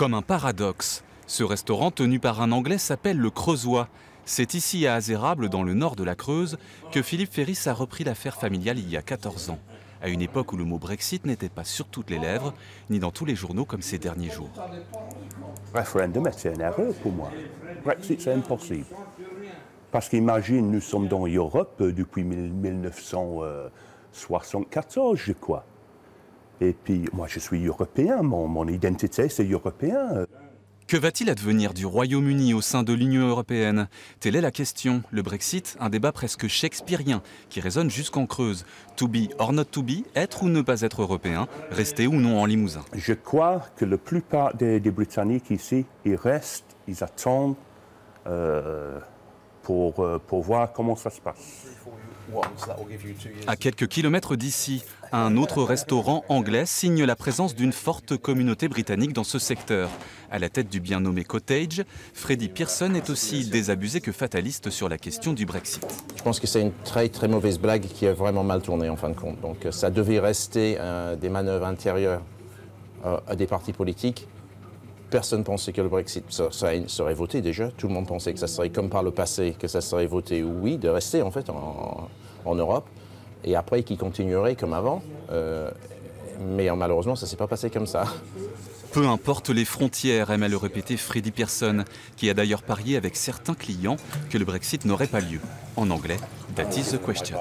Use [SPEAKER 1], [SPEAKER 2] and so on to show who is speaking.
[SPEAKER 1] Comme un paradoxe, ce restaurant tenu par un Anglais s'appelle le Creusois. C'est ici à Azérable, dans le nord de la Creuse, que Philippe Ferris a repris l'affaire familiale il y a 14 ans, à une époque où le mot Brexit n'était pas sur toutes les lèvres, ni dans tous les journaux comme ces derniers jours.
[SPEAKER 2] Référendum, c'est une erreur pour moi. Brexit, c'est impossible. Parce qu'imagine, nous sommes dans l'Europe depuis 1974, je crois. Et puis, moi, je suis européen, mon identité, c'est européen.
[SPEAKER 1] Que va-t-il advenir du Royaume-Uni au sein de l'Union européenne? Telle est la question. Le Brexit, un débat presque shakespearien qui résonne jusqu'en Creuse. To be or not to be, être ou ne pas être européen, rester ou non en Limousin.
[SPEAKER 2] Je crois que la plupart des Britanniques ici, ils restent, ils attendent pour voir comment ça se passe.
[SPEAKER 1] À quelques kilomètres d'ici, un autre restaurant anglais signe la présence d'une forte communauté britannique dans ce secteur. À la tête du bien nommé Cottage, Freddie Pearson est aussi désabusé que fataliste sur la question du Brexit.
[SPEAKER 3] Je pense que c'est une très très mauvaise blague qui a vraiment mal tourné en fin de compte. Donc ça devait rester des manœuvres intérieures à des partis politiques. Personne pensait que le Brexit serait voté déjà. Tout le monde pensait que ça serait comme par le passé, que ça serait voté oui, de rester en fait en Europe. Et après qui continuerait comme avant. Mais malheureusement, ça ne s'est pas passé comme ça.
[SPEAKER 1] Peu importe les frontières, aime à le répéter Freddie Pearson, qui a d'ailleurs parié avec certains clients que le Brexit n'aurait pas lieu. En anglais, that is the question.